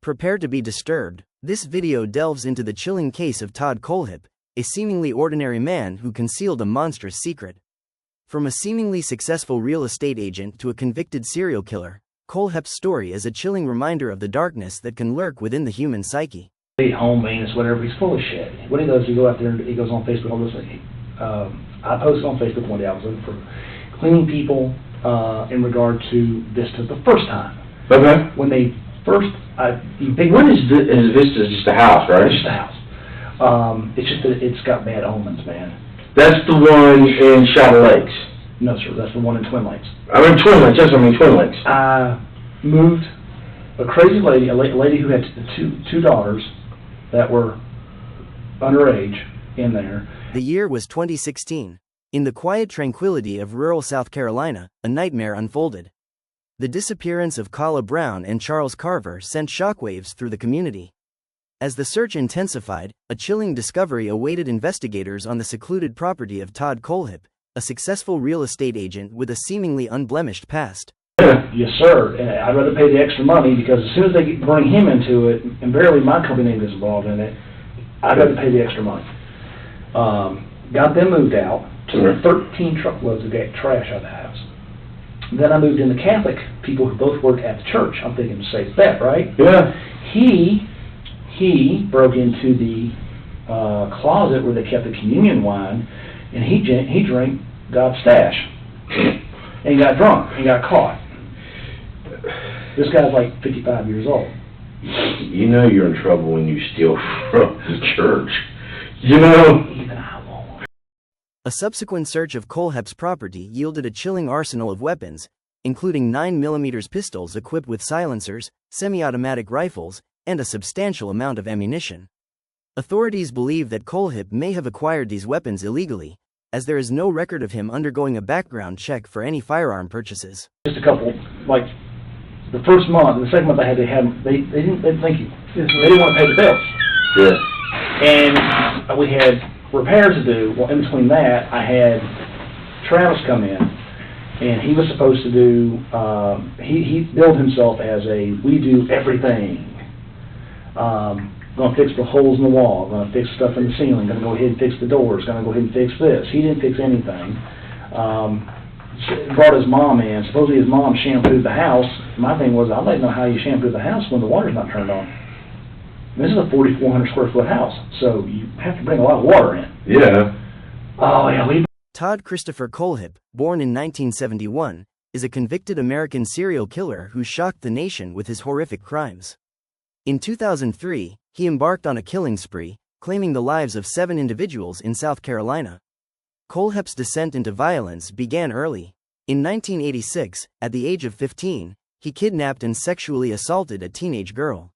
Prepare to be disturbed. This video delves into the chilling case of Todd Kohlhepp, a seemingly ordinary man who concealed a monstrous secret. From a seemingly successful real estate agent to a convicted serial killer, Kohlhepp's story is a chilling reminder of the darkness that can lurk within the human psyche. Home maintenance, whatever, he's full of shit. What he does, he go out there and he goes on Facebook. All this. I posted on Facebook one day. I was looking for cleaning people in regard to Vista the first time. Okay. When they first, when is Vista just a house, right? It's just a house. It's just that it's got bad omens, man. That's the one in Shadow Lakes. No, sir. That's the one in Twin Lakes. I'm in Twin Lakes. Yes, I'm in Twin Lakes. I moved a crazy lady, a lady who had two daughters that were underage in there. The year was 2016. In the quiet tranquility of rural South Carolina, a nightmare unfolded. The disappearance of Kala Brown and Charles Carver sent shockwaves through the community. As the search intensified, a chilling discovery awaited investigators on the secluded property of Todd Kohlhepp, a successful real estate agent with a seemingly unblemished past. Yes, sir. And I'd rather pay the extra money because as soon as they bring him into it, and barely my company name is involved in it, I'd rather pay the extra money. Got them moved out, took 13 truckloads of trash out of the house. Then I moved in the Catholic people who both work at the church. I'm thinking, safe bet, right? Yeah. He broke into the closet where they kept the communion wine, and he drank God's stash. And he got drunk and got caught. This guy's like 55 years old. You know you're in trouble when you steal from the church. You know? Even I won't. A subsequent search of Kohlhepp's property yielded a chilling arsenal of weapons, including 9mm pistols equipped with silencers, semi-automatic rifles, and a substantial amount of ammunition. Authorities believe that Kohlhepp may have acquired these weapons illegally, as there is no record of him undergoing a background check for any firearm purchases. Just a couple, like the first month, the second month I had to have, they didn't thank you. They didn't want to pay the bills. Yeah. And we had repairs to do. Well, in between that, I had Travis come in, and he was supposed to do, he billed himself as we do everything. Going to fix the holes in the wall, going to fix stuff in the ceiling, going to go ahead and fix the doors, going to go ahead and fix this. He didn't fix anything. Brought his mom in. Supposedly his mom shampooed the house. My thing was, I'd like to know how you shampoo the house when the water's not turned on. This is a 4,400 square foot house, so you have to bring a lot of water in. Yeah. Oh, yeah. Todd Christopher Kohlhepp, born in 1971, is a convicted American serial killer who shocked the nation with his horrific crimes. In 2003, he embarked on a killing spree, claiming the lives of 7 individuals in South Carolina. Kohlhepp's descent into violence began early. In 1986, at the age of 15, he kidnapped and sexually assaulted a teenage girl.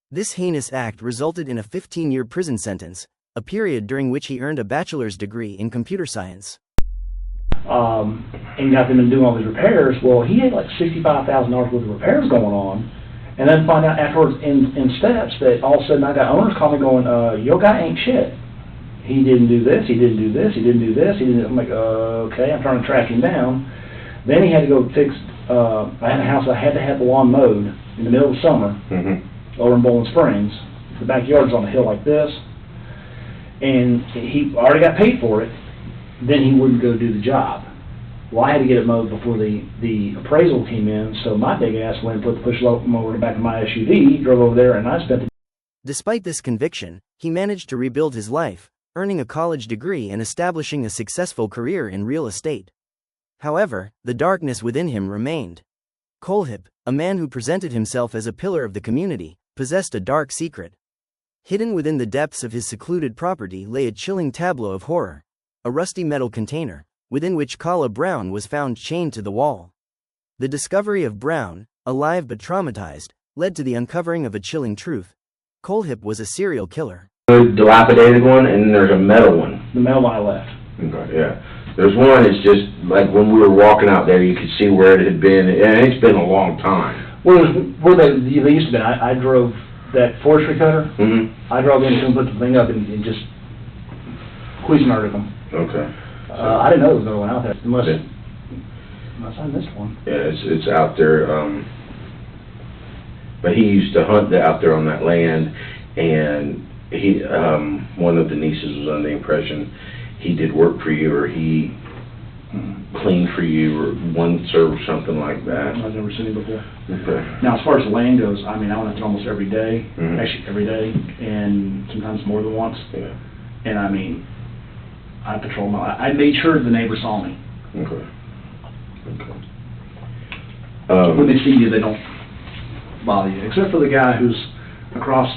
This heinous act resulted in a 15-year prison sentence, a period during which he earned a bachelor's degree in computer science. And got them to do all these repairs. Well, he had like $65,000 worth of repairs going on. And then find out afterwards in steps that all of a sudden I got owners call me going, your guy ain't shit. He didn't do this, he didn't do this, he didn't do this, he didn't. I'm like, okay, I'm trying to track him down. Then he had to go fix, I had a house, I had to have the lawn mowed in the middle of the summer over in Bowling Springs. The backyard's on a hill like this. And he already got paid for it. Then he wouldn't go do the job. Well, I had to get it mowed before the appraisal came in, so my big ass went and put the push mower in the back of my SUV, drove over there, and I spent the... Despite this conviction, he managed to rebuild his life, earning a college degree and establishing a successful career in real estate. However, the darkness within him remained. Kohlhepp, a man who presented himself as a pillar of the community, possessed a dark secret. Hidden within the depths of his secluded property lay a chilling tableau of horror, a rusty metal container, within which Kala Brown was found chained to the wall. The discovery of Brown, alive but traumatized, led to the uncovering of a chilling truth. Kohlhepp was a serial killer. The dilapidated one, and there's a metal one. The metal one I left. Okay, yeah. There's one, it's just, like when we were walking out there, you could see where it had been, and it's been a long time. Well, it was where they used to be. I drove that forestry cutter. I drove in and put the thing up and just Cuisinarted them. Okay. I didn't know there was another one out there, unless I missed one. Yeah, it's out there. But he used to hunt out there on that land, and he, one of the nieces was under the impression he did work for you, or he cleaned for you, or one serve or something like that. I've never seen him before. Okay. Now, as far as the land goes, I mean, I went out there almost every day, Mhm. actually every day, and sometimes more than once. Yeah. And I mean, I patrolled I made sure the neighbors saw me. Okay. Okay. When they see you, they don't bother you, except for the guy who's across,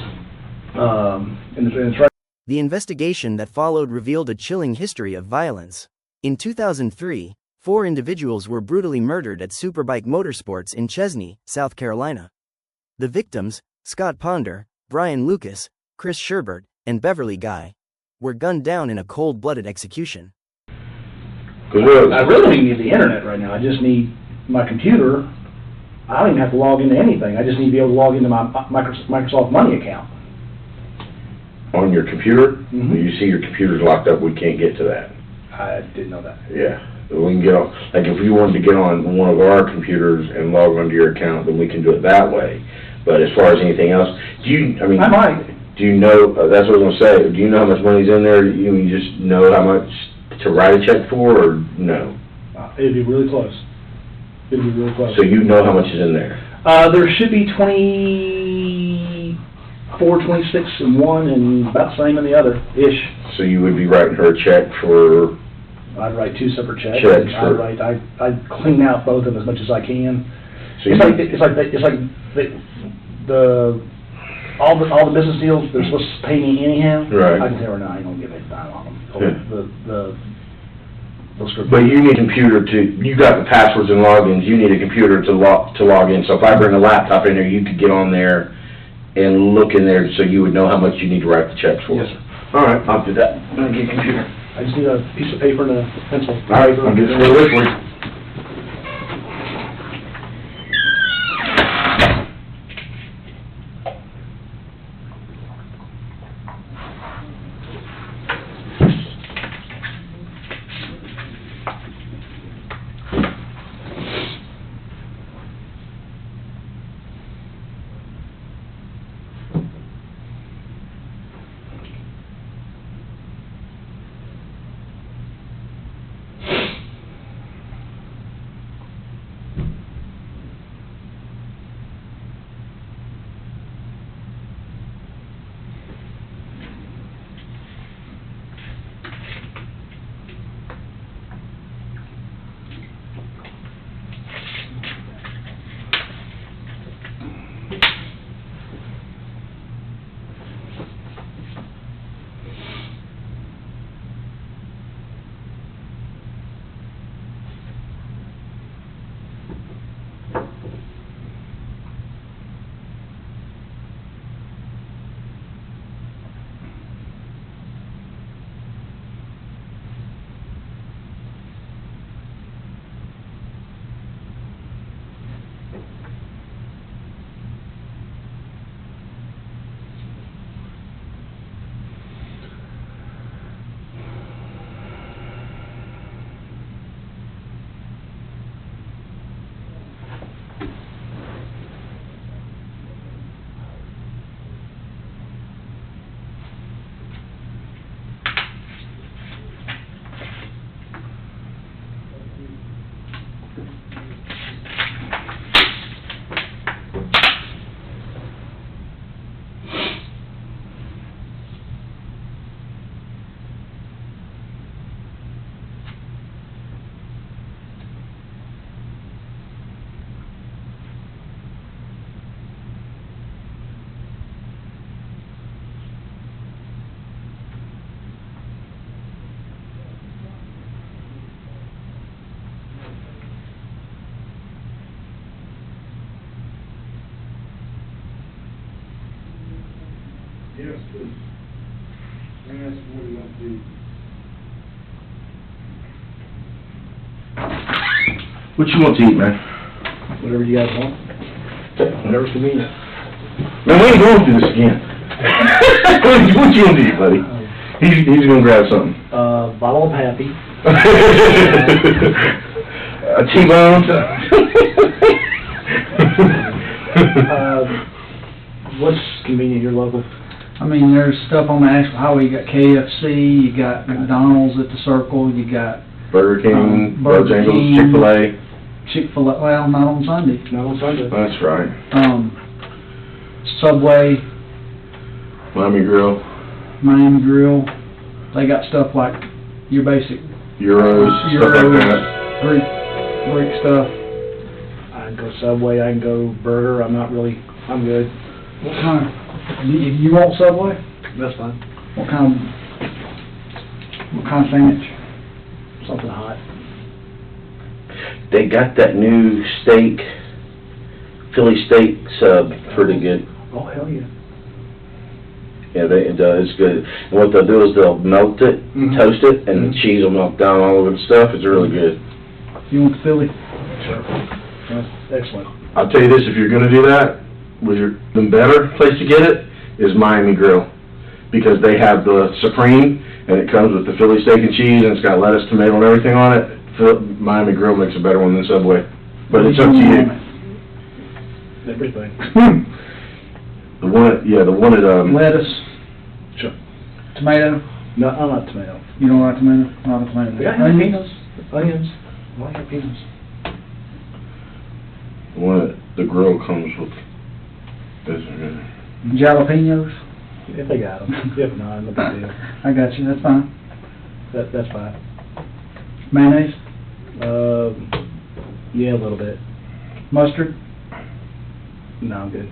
in the right. The investigation that followed revealed a chilling history of violence. In 2003, 4 individuals were brutally murdered at Superbike Motorsports in Chesney, South Carolina. The victims, Scott Ponder, Brian Lucas, Chris Sherbert, and Beverly Guy, were gunned down in a cold-blooded execution. I really don't even need the internet right now. I just need my computer. I don't even have to log into anything. I just need to be able to log into my Microsoft Money account. On your computer? Mhm. You see your computer's locked up, we can't get to that. I didn't know that. Yeah. We can get on, like if you wanted to get on one of our computers and log onto your account, then we can do it that way. But as far as anything else, I might. do you know, that's what I was gonna say, do you know how much money's in there? You just know how much to write a check for, or no? It'd be really close. It'd be really close. So you know how much is in there? There should be 24, 26 in one, and about the same in the other-ish. So you would be writing her a check for... I'd write 2 separate checks. Checks for... I'd clean out both of them as much as I can. So It's like all the business deals they're supposed to pay me anyhow. Right. I can tell her, no, I ain't gonna give it a dime on them. But you need a computer you got the passwords and logins, you need a computer to log in. So if I bring a laptop in there, you could get on there and look in there so you would know how much you need to write the checks for. Yes, sir. All right, I'll do that. I'm gonna get a computer. I just need a piece of paper and a pencil. All right, I'll get some of this for you. Yes, please. And that's what we want to do. What you want to eat, man? Whatever you guys want. Whatever's convenient. Man, we ain't going through this again. What you want to eat, buddy? He's going to grab something. Bottle of Happy. A T-bone? What's convenient here local? I mean, there's stuff on the actual highway. You got KFC, you got McDonald's at the Circle, you got Burger King, Burger Bojangles, King. Chick-fil-A. Chick-fil-A, well, not on Sunday. Not on Sunday. That's right. Subway, Miami Grill, Miami Grill. They got stuff like your basic Euros, stuff like that. Greek stuff. I can go Subway, I can go Burger, I'm good. What kind? You want Subway? That's fine. What kind of sandwich? Something hot. They got that new steak, Philly steak sub, pretty good. Oh, hell yeah. Yeah, it's good. And what they'll do is they'll melt it, toast it, and the cheese will melt down all over the stuff. It's really good. You want the Philly? Sure. That's excellent. I'll tell you this, if you're gonna do that, the better place to get it is Miami Grill. Because they have the Supreme, and it comes with the Philly steak and cheese, and it's got lettuce, tomato, and everything on it. Miami Grill makes a better one than Subway. But it's up to you. Everything. The one at, Lettuce. Sure. Tomato. No, I like tomato. You don't like tomato? I like tomato. They got jalapenos. Onions. I like jalapenos. the one at the grill comes with this. Jalapenos. If they got them. If not, no big deal. I got you. That's fine. That's fine. Mayonnaise. Yeah, a little bit. Mustard. No, I'm good.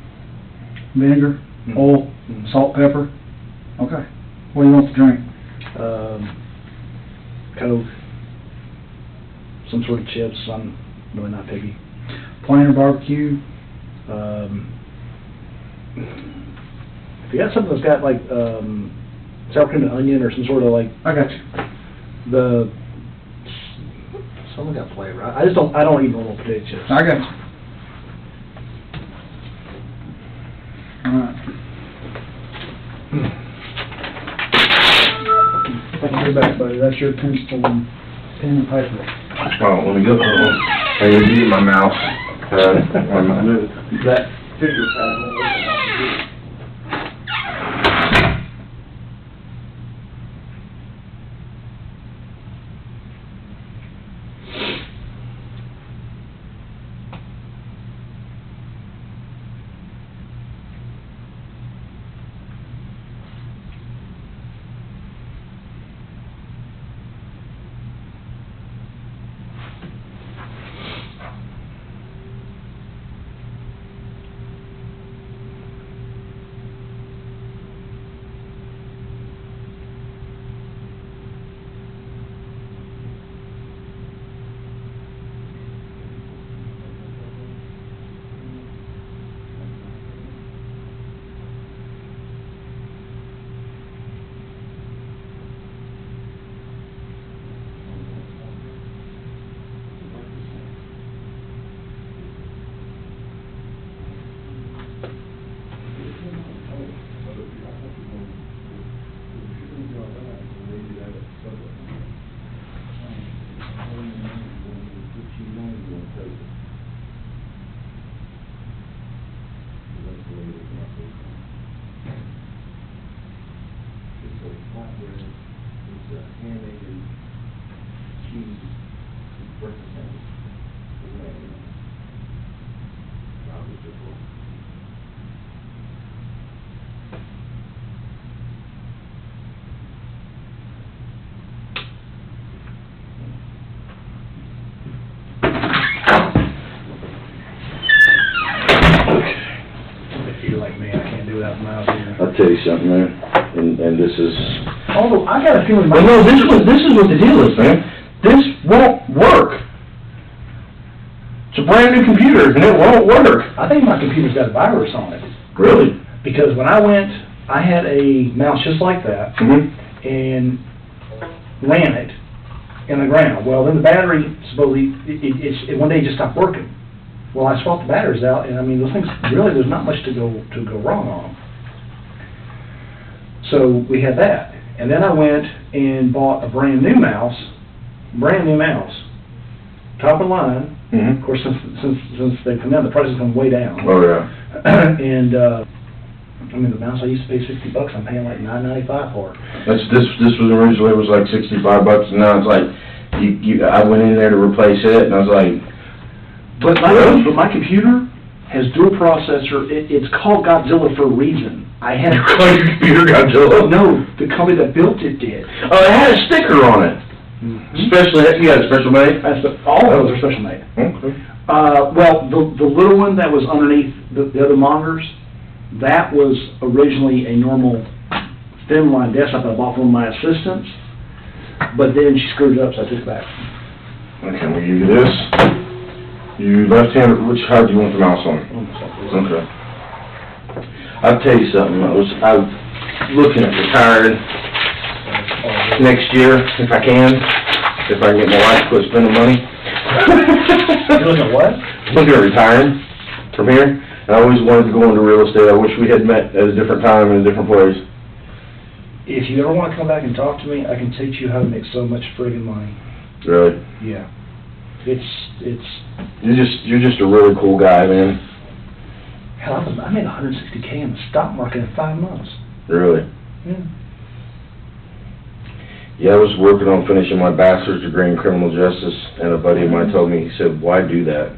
Vinegar. Oil. Salt, pepper. Okay. What do you want to drink? Coke. Some sort of chips. I'm really not picky. Plain or barbecue? If you got something that's got like sour cream and onion or some sort of like I got you. something got flavor. I don't eat normal potato chips. I got you. Alright. You're back, buddy. That's your pencil and pen and paper. Oh, let me go. I need to use my mouse. That figure pattern. I'll tell you something, man, and this is... Although, I got a feeling... Well, no, this is what the deal is, man. This won't work. It's a brand new computer, and it won't work. I think my computer's got a virus on it. Really? Because when I went, I had a mouse just like that, and ran it in the ground. Well, then the battery, supposedly, it one day just stopped working. Well, I swapped the batteries out, and I mean, those things, really, there's not much to go wrong on them. So we had that. And then I went and bought a brand new mouse, top of the line. Of course, since they come down, the price has gone way down. Oh, yeah. And I mean, the mouse I used to pay $60, I'm paying like $9.95 for it. This was originally, it was like $65, and now it's like, I went in there to replace it, and I was like, But my computer has dual processor. It's called Godzilla for a reason. I had you call your computer Godzilla? No, the company that built it did. Oh, it had a sticker on it. Special, you got a special made? All of those are special made. Okay. Well, the little one that was underneath the other monitors, that was originally a normal thin line desktop that I bought from my assistants, but then she screwed it up, so I took it back. Okay, we'll give you this. You left-handed, how do you want the mouse on? Okay. I'll tell you something, I was looking at retiring next year, if I can get my wife to quit spending money. You're looking at what? Looking at retiring from here. I always wanted to go into real estate. I wish we had met at a different time in a different place. If you ever want to come back and talk to me, I can teach you how to make so much friggin' money. Really? Yeah. It's. You're just a really cool guy, man. Hell, I made $160K in the stock market in 5 months. Really? Yeah. Yeah, I was working on finishing my bachelor's degree in criminal justice, and a buddy of mine told me, he said, why do that?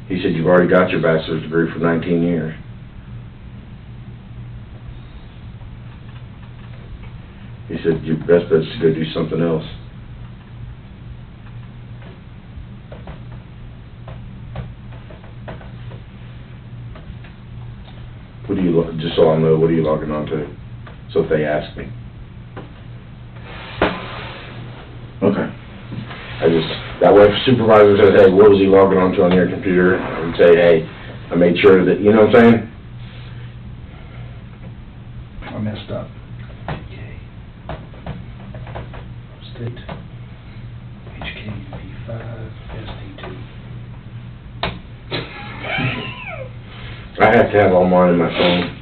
He said, you've already got your bachelor's degree for 19 years. He said, your best bet is to go do something else. What do you, just so I know, what are you logging on to? So if they ask me. Okay. That way if a supervisor says, hey, what was he logging on to on your computer? I would say, hey, I made sure that, you know what I'm saying? I messed up. Okay. State. HKB5, SD2. I have to have all mine in my phone.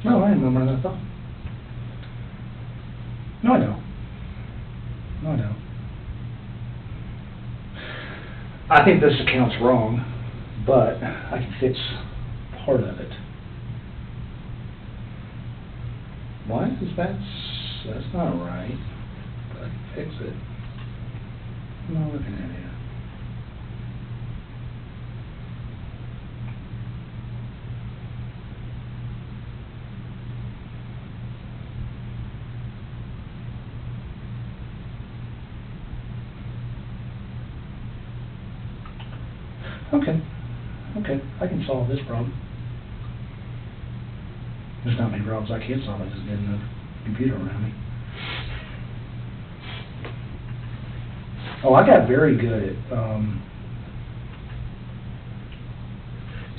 No, I didn't remember that thought. No, I know. No, I know. I think this account's wrong, but I can fix part of it. Why is that's not right, but I can fix it. I'm not looking at it. Okay, I can solve this problem. There's not many problems I can't solve, I just get enough computer around me. Oh, I got very good at,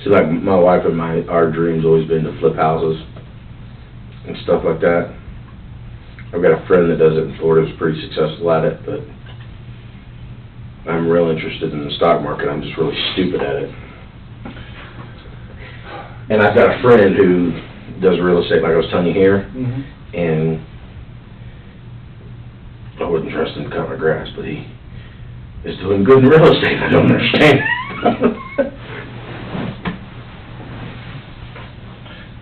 See, like my wife and our dream's always been to flip houses and stuff like that. I've got a friend that does it in Florida, who's pretty successful at it, but I'm real interested in the stock market. I'm just really stupid at it. And I've got a friend who does real estate, like I was telling you here, and I wouldn't trust him to cut my grass, but he is doing good in real estate. I don't understand.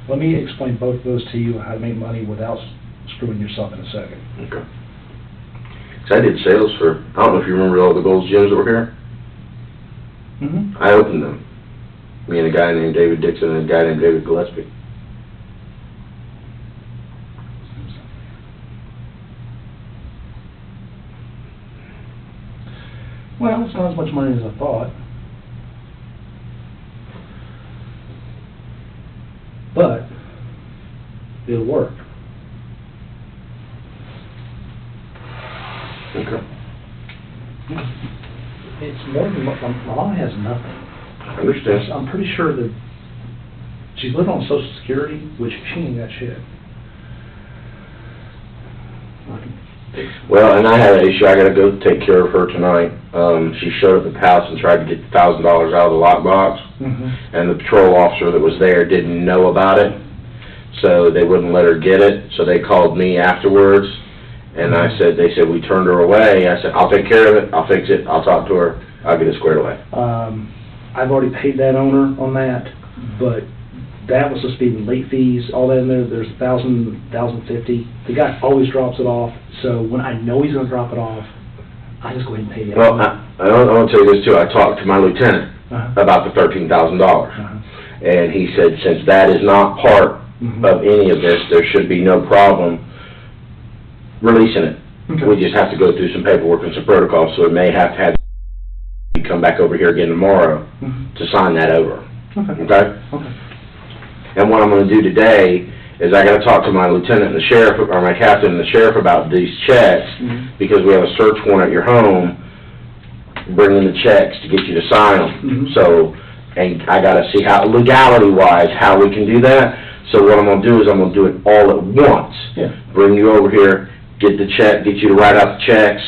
Let me explain both those to you, how to make money without screwing yourself in a second. Okay. So I did sales for, I don't know if you remember all the Gold's Gyms that were here. I opened them. Me and a guy named David Dixon and a guy named David Gillespie. Well, it's not as much money as I thought. But it'll work. Okay. It's more than what my mom has nothing. I understand. I'm pretty sure that she's living on Social Security, which she ain't got shit. Well, and I had an issue. I got to go take care of her tonight. She showed up at the house and tried to get $1,000 out of the lockbox, and the patrol officer that was there didn't know about it, so they wouldn't let her get it. So they called me afterwards, and they said we turned her away. I said, I'll take care of it. I'll fix it. I'll talk to her. I'll get it squared away. I've already paid that owner on that. but that was supposed to be with late fees, all that in there. There's $1,000, $1,050. The guy always drops it off, so when I know he's gonna drop it off, I just go ahead and pay it. Well, I want to tell you this too. I talked to my lieutenant about the $13,000, and he said since that is not part of any of this, there should be no problem releasing it. Okay. We just have to go through some paperwork and some protocols, so we may have to you come back over here again tomorrow to sign that over. Okay? And what I'm going to do today is I got to talk to my lieutenant and the sheriff, or my captain and the sheriff about these checks, because we have a search warrant at your home, bringing the checks to get you to sign them. So, and I got to see how, legality-wise, how we can do that. So what I'm going to do is I'm going to do it all at once. Bring you over here, get the check, get you to write out the checks,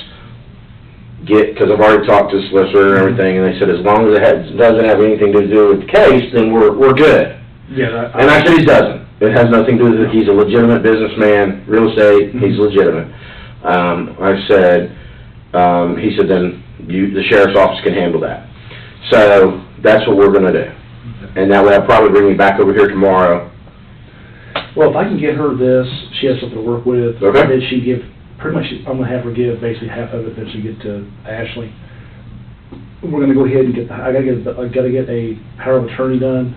because I've already talked to the solicitor and everything, and they said as long as it doesn't have anything to do with the case, then we're good. And I said he doesn't. It has nothing to do with it. He's a legitimate businessman, real estate, he's legitimate. I said, he said then the sheriff's office can handle that. So that's what we're going to do. And that way I'll probably bring you back over here tomorrow. Well, if I can get her this, she has something to work with. Okay. Then she give, pretty much, I'm going to have her give basically half of it, then she get to Ashley. We're going to go ahead and get I got to get a power of attorney done,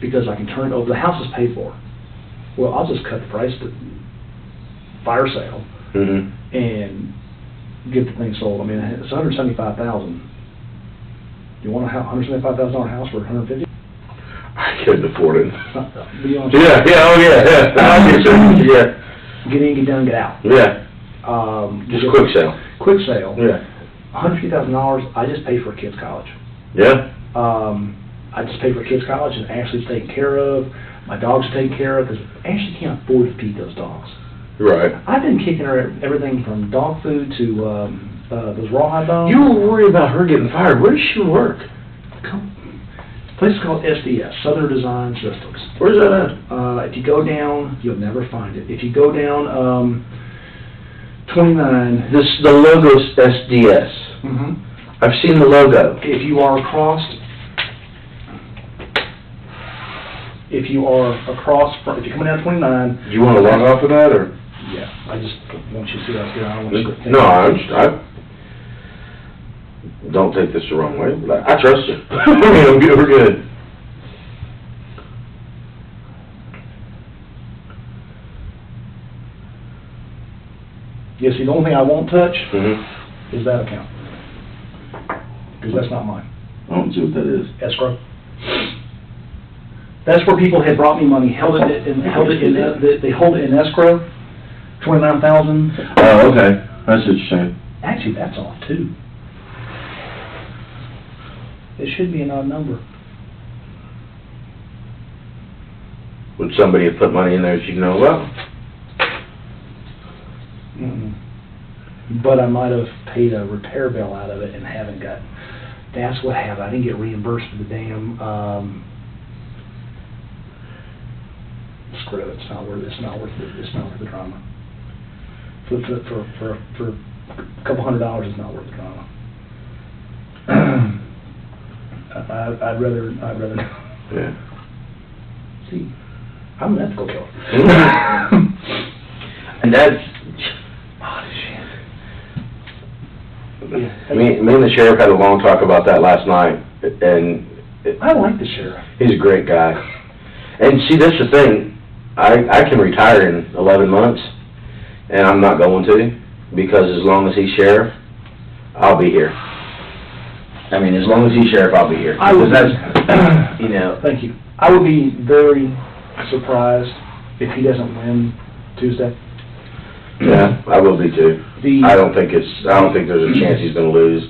because I can turn it over. The house is paid for. Well, I'll just cut the price to fire sale and get the thing sold. I mean, it's $175,000. You want a $175,000 house for $150,000? I couldn't afford it. Yeah. Get in, get down, get out. Just a quick sale. Quick sale. $150,000. I just pay for a kid's college. I just pay for kids' college, and Ashley's taken care of. My dog's taken care of, because Ashley can't afford to feed those dogs. Right. I've been kicking her everything from dog food to those rawhide bones. You were worried about her getting fired. Where does she work? A place called SDS, Southern Design Systems. Where's that at? If you go down, you'll never find it. If you go down 29... The logo's SDS. I've seen the logo. If you are across... If you coming down 29... Do you want to log off of that, or? Yeah, I just want you to see us here. I don't want you to... No, I don't take this the wrong way, but I trust you. We're good. Yeah, see, the only thing I won't touch is that account. Because that's not mine. I don't see what that is. Escrow. That's where people had brought me money, they hold it in escrow, $29,000. Oh, okay. That's what you're saying. Actually, that's off too. It should be an odd number. Would somebody have put money in there that you know about? But I might have paid a repair bill out of it and haven't got. That's what happened. I didn't get reimbursed for the damn. Screw it. It's not worth the drama. For a couple $100, it's not worth the drama. I'd rather. Yeah. See, I'm an ethical killer. And that's. Me and the sheriff had a long talk about that last night, and I like the sheriff. He's a great guy. And see, that's the thing. I can retire in 11 months, and I'm not going to, because as long as he's sheriff, I'll be here. I mean, as long as he's sheriff, I'll be here. Thank you. I would be very surprised if he doesn't win Tuesday. Yeah, I will be too. I don't think there's a chance he's going to lose.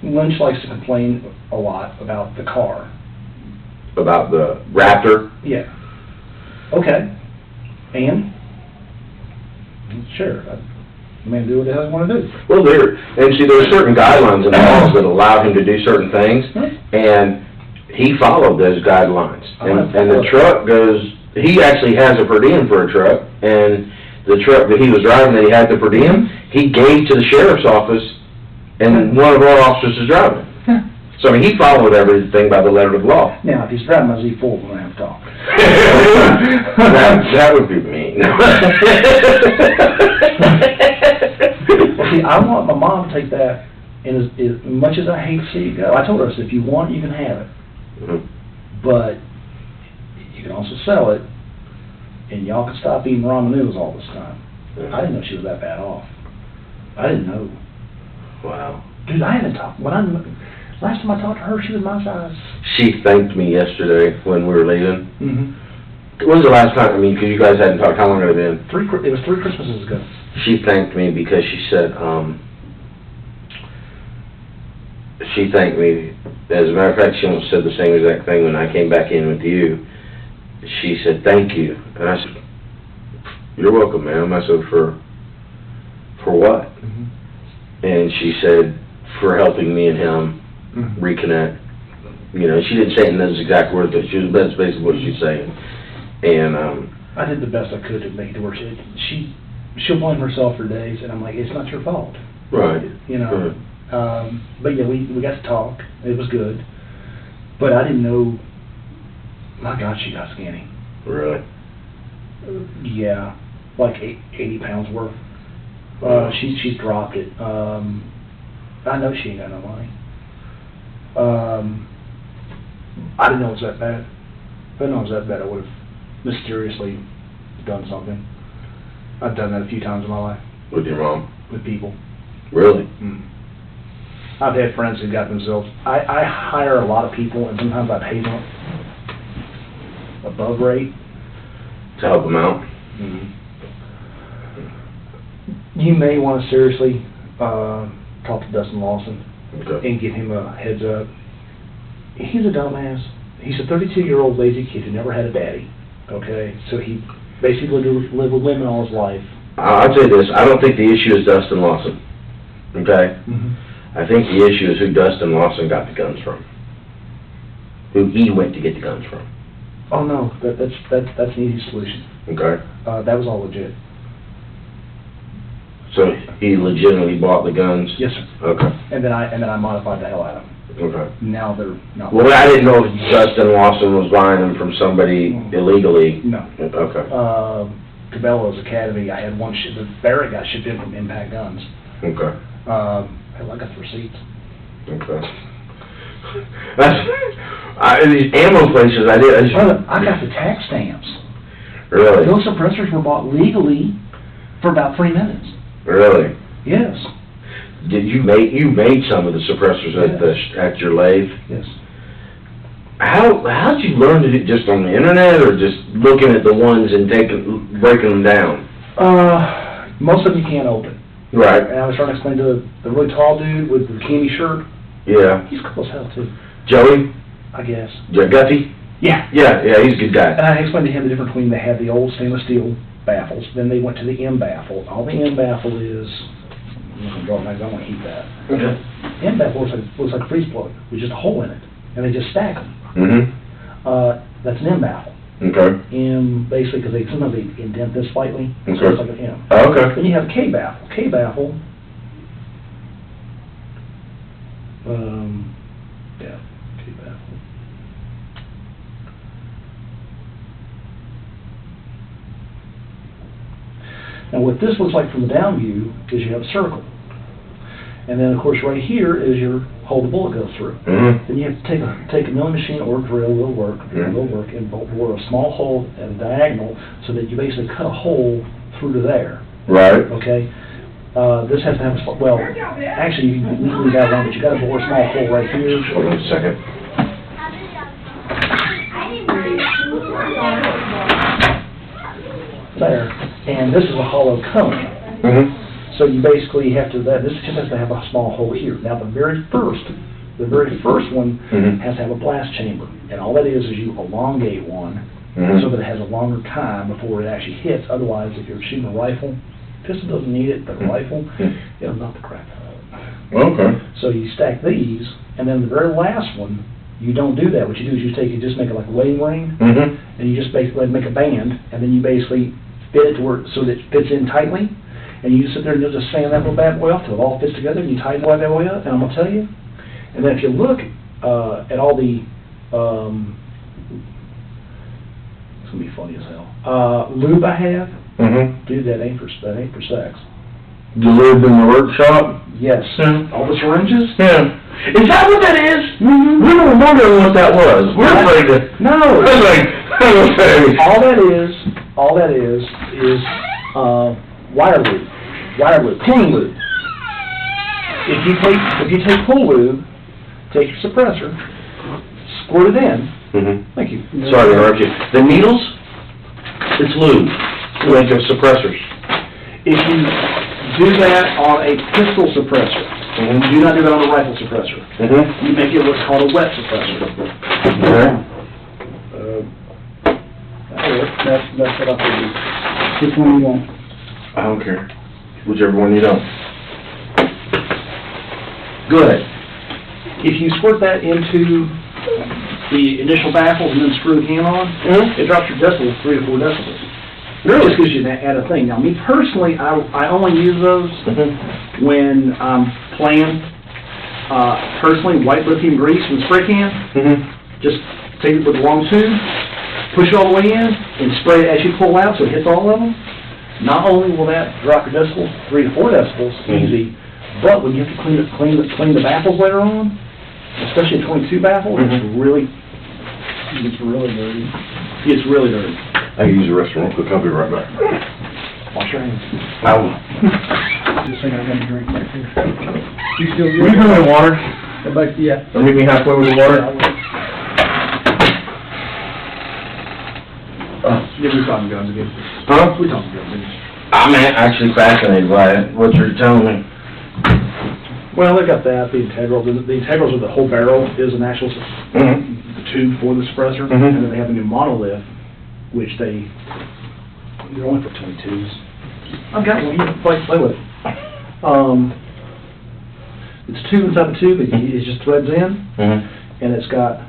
Lynch likes to complain a lot about the car. About the Raptor? Yeah. Okay. And? Sure. The man do what the hell he want to do. Well, there are certain guidelines in the laws that allow him to do certain things, and he followed those guidelines. And the truck goes, he actually has a per diem for a truck, and the truck that he was driving that he had the per diem, he gave to the sheriff's office, and one of our officers is driving. So, I mean, he followed everything by the letter of the law. Now, if he's driving my Z4, we're gonna have to talk. That would be mean. Well, see, I want my mom to take that, and as much as I hate to see it go, I told her, I said, if you want it, you can have it. Mhm. But you can also sell it, and y'all can stop eating ramen noodles all this time. I didn't know she was that bad off. I didn't know. Wow. Dude, I haven't talked, last time I talked to her, she was my size. She thanked me yesterday when we were leaving. Mm-hmm. When was the last time, I mean, because you guys hadn't talked, how long had it been? It was 3 Christmases ago. She thanked me because she said, she thanked me, as a matter of fact, she almost said the same exact thing when I came back in with you. She said, thank you. And I said, you're welcome, ma'am. I said, for what? Mm-hmm. And she said, for helping me and him reconnect. You know, she didn't say it in those exact words, but that's basically what she's saying. And, I did the best I could to make it work. She'll blame herself for days, and I'm like, it's not your fault. right. You know. Right. But yeah, we got to talk. It was good. But I didn't know, my God, she got skinny. Really? Yeah, like 80 pounds worth. She's dropped it. I know she ain't got no money. I didn't know it was that bad. If I didn't know it was that bad, I would have mysteriously done something. I've done that a few times in my life. With your mom? With people. Really? I've had friends who got themselves, I hire a lot of people, and sometimes I pay them above rate. To help them out? You may want to seriously talk to Dustin Lawson Okay. and give him a heads up. He's a dumbass. He's a 32-year-old lazy kid who never had a daddy, okay? So he basically lived with women all his life. I'll tell you this, I don't think the issue is Dustin Lawson, okay? I think the issue is who Dustin Lawson got the guns from. Who he went to get the guns from. Oh, no, that's an easy solution. Okay? That was all legit. So he legitimately bought the guns? Yes, sir. Okay. And then I modified the hell out of them. Okay. Now they're not. Well, I didn't know if Dustin Lawson was buying them from somebody illegally. No. Okay. Cabela's Academy, I had one, the Barrett got shipped in from Impact Guns. Okay. I got the receipts. Okay. These ammo places, I got the tax stamps. Really? Those suppressors were bought legally for about 3 minutes. Really? Yes. Did you made some of the suppressors at your lathe? Yes. How'd you learn to do it, just on the internet, or just looking at the ones and breaking them down? Most of them you can't open. Right. And I was trying to explain to the really tall dude with the bikini shirt. Yeah. He's cool as hell too. Joey? I guess. Guffey? Yeah. Yeah, he's a good guy. And I explained to him the difference between they had the old stainless steel baffles, then they went to the M baffle. All the M baffle is, I'm not gonna draw it back, I don't want to heat that. Okay. M baffle looks like a freeze plug with just a hole in it, and they just stack them. That's an M baffle. Okay. M, basically, because sometimes they indent this slightly, so Okay. it's like an M. Oh, okay. Then you have a K baffle. K baffle, yeah, K baffle. Now what this looks like from the down view is you have a circle. And then of course right here is your hole the bullet goes through. Then you have to take a milling machine or drill, will work, and bore a small hole at a diagonal so that you basically cut a hole through to there. Right. Okay? This has to have a, well, actually you can leave that alone, but you got to bore a small hole right here. Hold on a second. There. And this is a hollow cone. So you basically have to, this just has to have a small hole here. Now the very first one has to have a blast chamber. And all that is you elongate one so that it has a longer time before it actually hits. Otherwise, if you're shooting a rifle, pistol doesn't need it, but a rifle, it'll knock the crap out of it. Okay. So you stack these, and then the very last one, you don't do that. What you do is you just make it like a wedding ring, and you just basically make a band, and then you basically fit it to where so that it fits in tightly. And you just sit there and you'll just sand that little bad boy off till it all fits together, and you tighten that way up, and I'm going to tell you. And then if you look at all the, it's gonna be funny as hell. Lube I have, dude, that ain't for sex. You lived in the workshop? Yes. Yeah. All the syringes? Yeah. Is that what that is? Mm-hmm. We were wondering what that was. We're afraid to... No. I was like, okay. All that is wire lube, cooling lube. If you take pool lube, take your suppressor, squirt it in. Mm-hmm. Thank you. Sorry to interrupt you. The needles, it's lube. To make them suppressors. If you do that on a pistol suppressor, do not do that on a rifle suppressor. You make it what's called a wet suppressor. That's what I think. Which one do you want? I don't care. Whichever one you don't. Good. If you squirt that into the initial baffles and then screw the can on, it drops your decibels 3 or 4 decibels. Really? Just gives you that added thing. Now, me personally, I only use those when I'm playing. Personally, white lithium grease from the spray can. Just take it with a long tube, push it all the way in, and spray it as you pull out so it hits all of them. Not only will that drop your decibels 3 to 4 decibels, easy, but when you have to clean the baffles later on, especially a 22 baffle, it's really dirty. It's really dirty. I can use the restroom real quick. I'll be right back. Wash your hands. I will. Just think I got a drink right here. You still Will you bring me water? Yeah. Or meet me halfway with the water? Yeah, we're talking guns again. Huh? We're talking guns again. I'm actually fascinated by it, what you're telling me. Well, they've got that, the integrals. The integrals of the whole barrel is an actual the tube for the suppressor, and then they have a new monolith, which they're only for 22s. I've got one. You can play with it. It's tube inside the tube. It just threads in, and it's got.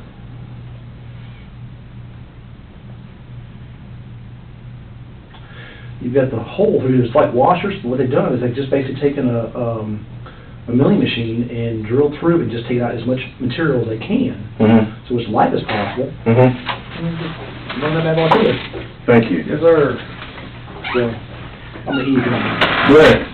You've got the hole through. It's like washers. But what they've done is they've just basically taken a milling machine and drilled through and just taken out as much material as they can, so as light as possible. Run that bad boy through it. Thank you. Yes, sir. So, I'm gonna eat it. Good.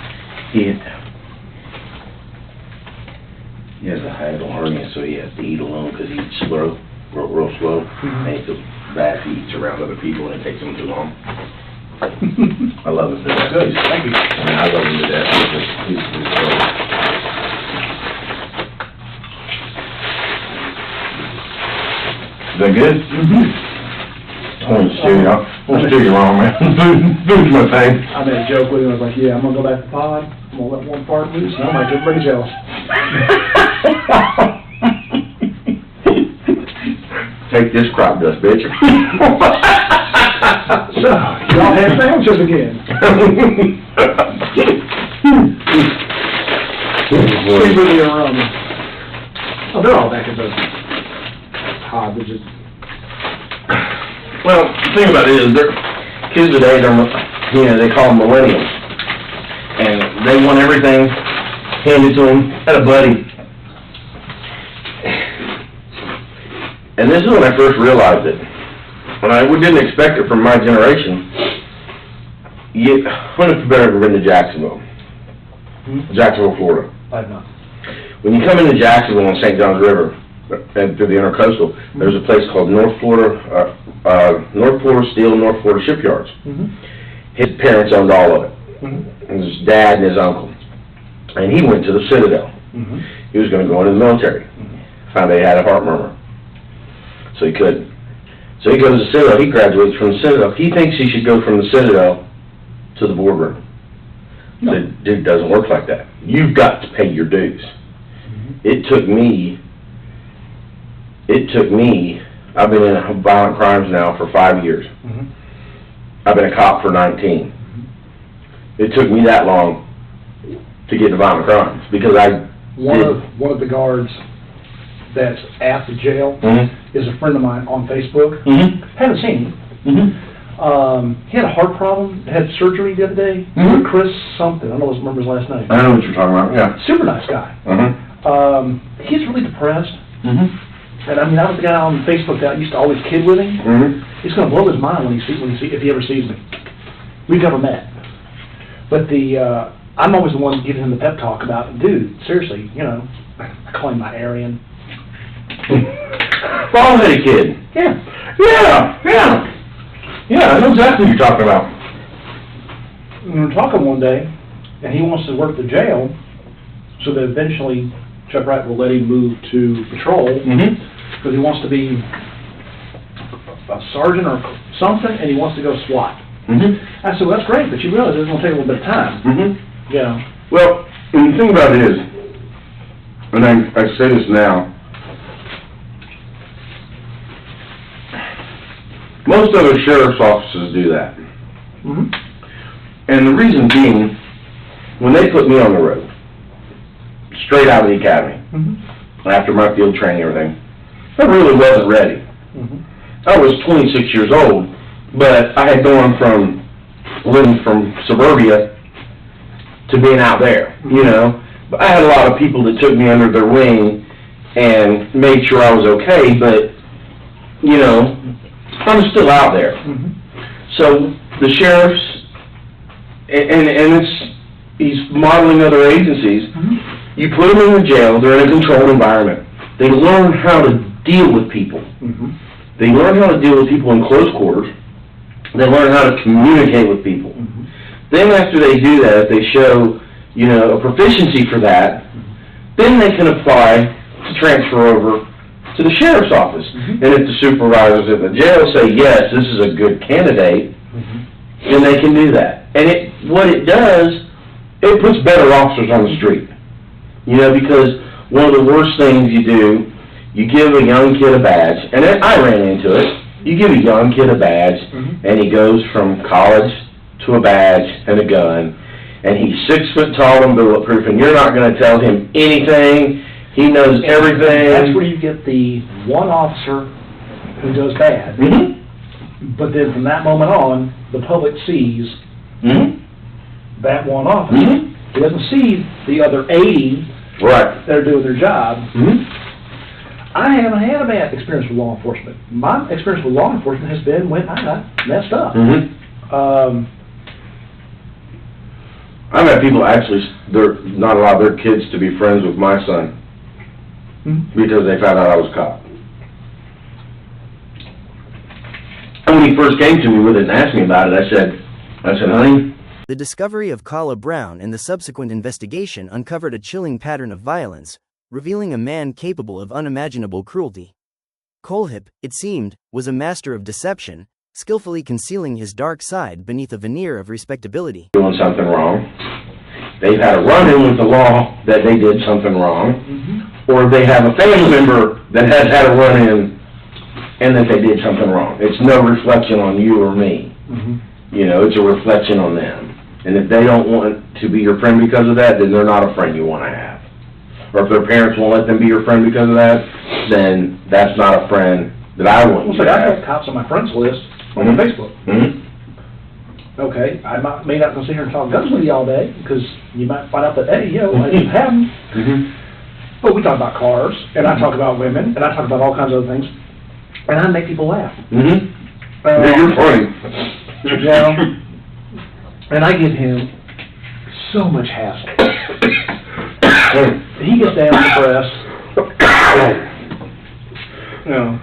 He has a hiatal hernia, so he has to eat alone because he eats slow, real slow. And he feels bad if he eats around other people and it takes him too long. I love him to death. Good, thank you. I mean, I love him to death. He's Is that good? I want to steer you wrong, man. Food's my thing. I made a joke with him. I was like, yeah, I'm going to go back to the pod. I'm going to let one part loose, and I might get everybody jealous. Take this crop dust, bitch. So, y'all have sandwiches again. Pretty really around. Oh, they're all back in the pod. They're just... Well, the thing about it is, kids today, they call them millennials. And they want everything handed to them at a buddy. And this is when I first realized it. We didn't expect it from my generation. When have you ever been to Jacksonville? Jacksonville, Florida. I have not. When you come into Jacksonville on St. John's River, and through the intercoastal, there's a place called North Florida Steel, North Florida Shipyards. His parents owned all of it. And his dad and his uncle. And he went to the Citadel. He was going to go into the military. Found out he had a heart murmur. So he couldn't. So he goes to the Citadel. He graduates from the Citadel. He thinks he should go from the Citadel to the boardroom. No. The dude doesn't work like that. You've got to pay your dues. It took me, I've been in violent crimes now for 5 years. I've been a cop for 19. It took me that long to get to violent crimes because one of the guards that's at the jail is a friend of mine on Facebook. Haven't seen him. He had a heart problem, had surgery the other day. Chris something, I don't remember his last name. I know what you're talking about, yeah. Super nice guy. He's really depressed. And I mean, I was the guy on Facebook that used to always kid with him. Mm-hmm. It's going to blow his mind if he ever sees me. We've never met. But I'm always the one giving him the pep talk about, dude, seriously, you know, I call him my Aryan. Bald-headed kid. Yeah. Yeah, I know exactly what you're talking about. We were talking one day, and he wants to work the jail, so that eventually Chuck Wright will let him move to patrol, because he wants to be a sergeant or something, and he wants to go SWAT. I said, well, that's great, but you realize it's going to take a little bit of time. Yeah. Well, and the thing about it is, and I say this now, most other sheriff's offices do that. And the reason being, when they put me on the road, straight out of the academy, after my field training and everything, I really wasn't ready. I was 26 years old, but I had gone from living from suburbia to being out there, you know. But I had a lot of people that took me under their wing and made sure I was okay, but, you know, I'm still out there. So the sheriffs, and he's modeling other agencies, you put them in the jail, they're in a controlled environment. They learn how to deal with people. They learn how to deal with people in close quarters. They learn how to communicate with people. Then after they do that, if they show, you know, a proficiency for that, then they can apply to transfer over to the sheriff's office. And if the supervisors at the jail say, yes, this is a good candidate, then they can do that. And what it does, it puts better officers on the street. You know, because one of the worst things you do, you give a young kid a badge, and I ran into it. You give a young kid a badge, and he goes from college to a badge and a gun, and he's 6 foot tall and bulletproof, and you're not going to tell him anything. He knows everything. That's where you get the one officer who does bad. But then from that moment on, the public sees that one officer. He doesn't see the other 80 that are doing their job. I haven't had a bad experience with law enforcement. My experience with law enforcement has been when I got messed up. I've had people actually, they're not allow their kids to be friends with my son because they found out I was a cop. And when he first came to me with it and asked me about it, I said, honey. The discovery of Kala Brown and the subsequent investigation uncovered a chilling pattern of violence, revealing a man capable of unimaginable cruelty. Kohlhepp, it seemed, was a master of deception, skillfully concealing his dark side beneath a veneer of respectability. Doing something wrong. They've had a run-in with the law that they did something wrong, or they have a family member that has had a run-in and that they did something wrong. It's no reflection on you or me. You know, it's a reflection on them. And if they don't want to be your friend because of that, then they're not a friend you want to have. Or if their parents won't let them be your friend because of that, then that's not a friend that I want to have. I have cops on my friends list on Facebook. Okay, I may not go sit here and talk guns with you all day, because you might find out that, hey, you know, I didn't have them. But we talk about cars, and I talk about women, and I talk about all kinds of other things, and I make people laugh. Yeah, you're funny. You know, and I give him so much hassle. He gets down to the press. No,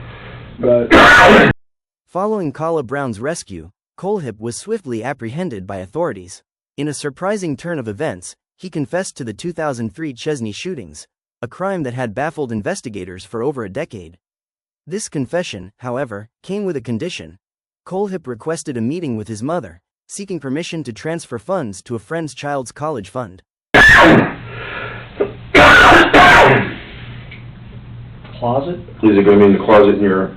but Following Kala Brown's rescue, Kohlhepp was swiftly apprehended by authorities. In a surprising turn of events, he confessed to the 2003 Chesney shootings, a crime that had baffled investigators for over a decade. This confession, however, came with a condition. Kohlhepp requested a meeting with his mother, seeking permission to transfer funds to a friend's child's college fund. closet? Is it going to be in the closet in your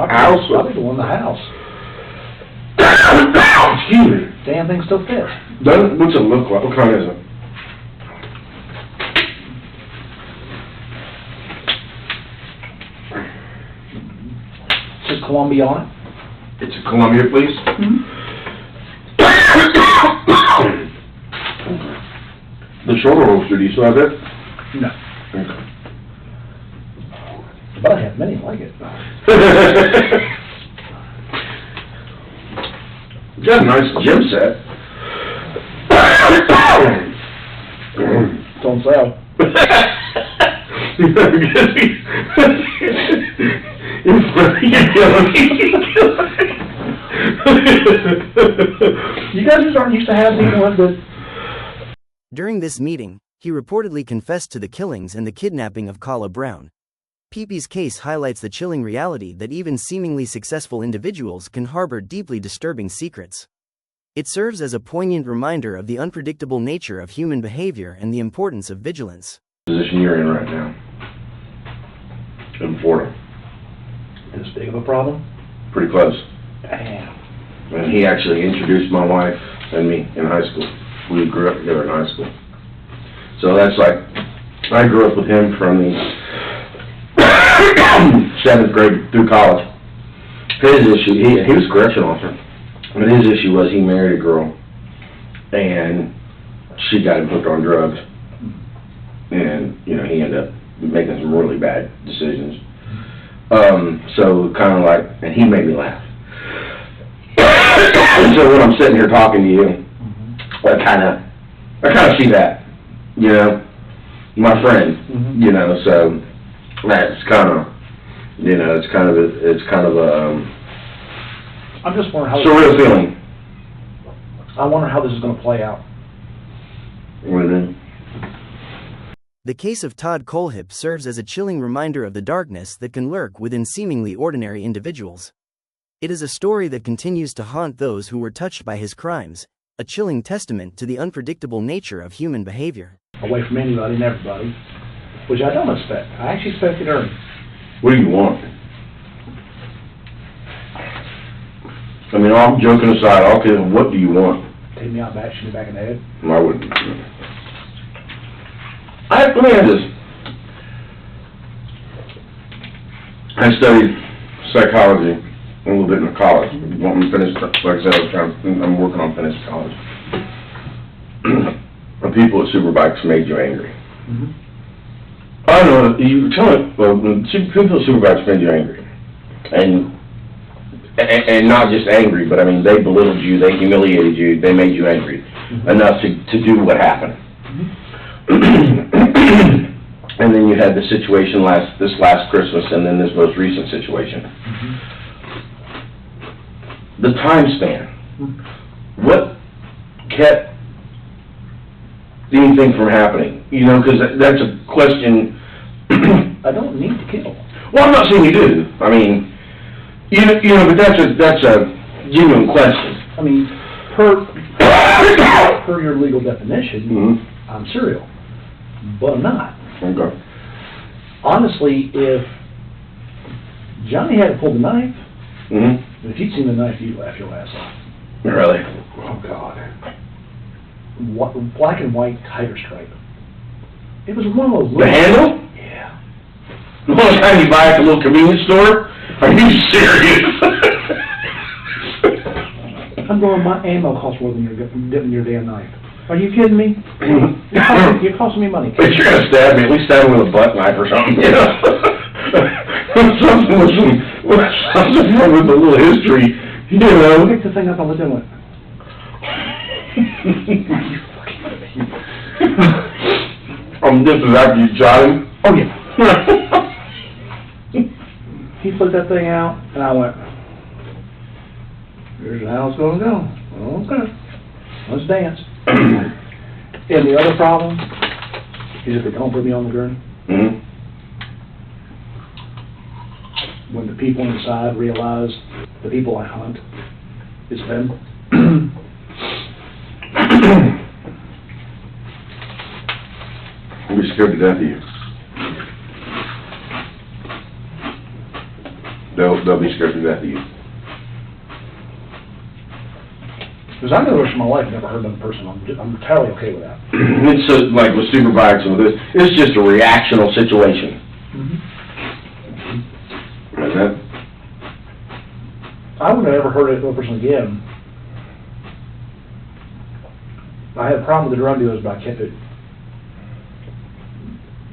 house? Probably the one in the house. Excuse me. Damn thing still fits. What's it look like? What kind is it? Says Columbia on it. It's a Columbia, please. The shoulder holster, do you still have that? No. Okay. Many like it. You got a nice gym set. Don't sell. You guys just aren't used to having anyone that... During this meeting, he reportedly confessed to the killings and the kidnapping of Kala Brown. Pepe's case highlights the chilling reality that even seemingly successful individuals can harbor deeply disturbing secrets. It serves as a poignant reminder of the unpredictable nature of human behavior and the importance of vigilance. Position you're in right now. In Florida. This big of a problem? Pretty close. Damn. And he actually introduced my wife and me in high school. We grew up together in high school. So that's like, I grew up with him from the 7th grade through college. His issue, he was a correction officer, but his issue was he married a girl and she got him hooked on drugs. And, you know, he ended up making some really bad decisions. So kind of like, and he made me laugh. So when I'm sitting here talking to you, I kind of see that, you know, my friend, you know, so that's kind of, you know, it's kind of a I'm just wondering how... surreal feeling. I wonder how this is going to play out. What do you mean? The case of Todd Kohlhepp serves as a chilling reminder of the darkness that can lurk within seemingly ordinary individuals. It is a story that continues to haunt those who were touched by his crimes, a chilling testament to the unpredictable nature of human behavior. Away from anybody and everybody, which I don't expect. I actually expected Ernie. What do you want? I mean, all joking aside, okay, what do you want? Take me out back, shoot me back in the head. I wouldn't. Let me add this. I studied psychology a little bit in college. You want me to finish, like I said, I'm working on finishing college. The people at Superbikes made you angry. I don't know, you tell it, well, people at Superbikes made you angry. And not just angry, but I mean, they belittled you, they humiliated you, they made you angry enough to do what happened. And then you had the situation this last Christmas, and then this most recent situation. The time span. What kept anything from happening? You know, because that's a question. I don't need to kill. Well, I'm not saying you do. I mean, you know, but that's a genuine question. I mean, per your legal definition, I'm serial, but I'm not. Okay. Honestly, if Johnny hadn't pulled the knife, if you'd seen the knife, you'd laugh your ass off. Really? Oh, God. Black and white tiger stripe. It was one of those... The handle? Yeah. The one time you buy at the little convenience store? Are you serious? I'm going, my ammo costs more than your damn knife. Are you kidding me? You're costing me money. If you're gonna stab me, at least stab me with a butt knife or something, you know? something with a little history, you know? Pick the thing up and let them win. This is after you shot him? Oh, yeah. He put that thing out, and I went, here's how it's gonna go. Okay, let's dance. And the other problem is if they don't put me on the gurney, when the people inside realize the people I hunt is them. I'll be scared to death of you. They'll be scared to death of you. Because I know the rest of my life I've never heard another person. I'm entirely okay with that. It's like with Superbikes and with this, it's just a reactional situation. Isn't it? I wouldn't have ever heard another person again. I had a problem with the drug dealers, but I kept it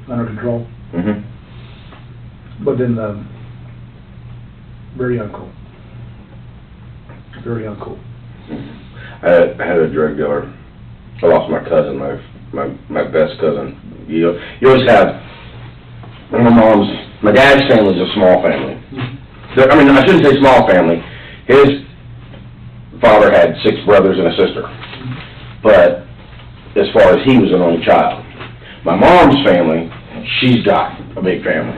under control. But then Very uncool. Very uncool. I had a drug dealer. I lost my cousin, my best cousin. You always have, my dad's family's a small family. I mean, I shouldn't say small family. His father had 6 brothers and a sister. But as far as he was an only child. My mom's family, she's got a big family.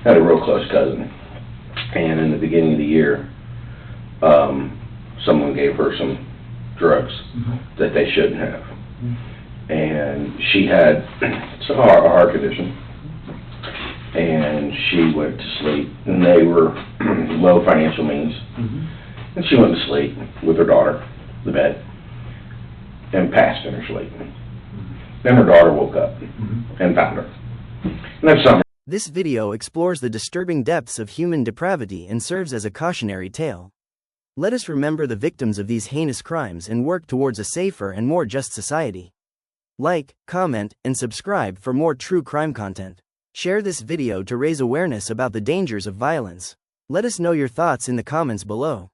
I had a real close cousin. And in the beginning of the year, someone gave her some drugs that they shouldn't have. And she had a heart condition. And she went to sleep. And they were low financial means. And she went to sleep with her daughter, the bed, and passed in her sleep. Then her daughter woke up and found her. And that's something. This video explores the disturbing depths of human depravity and serves as a cautionary tale. Let us remember the victims of these heinous crimes and work towards a safer and more just society. Like, comment, and subscribe for more true crime content. Share this video to raise awareness about the dangers of violence. Let us know your thoughts in the comments below.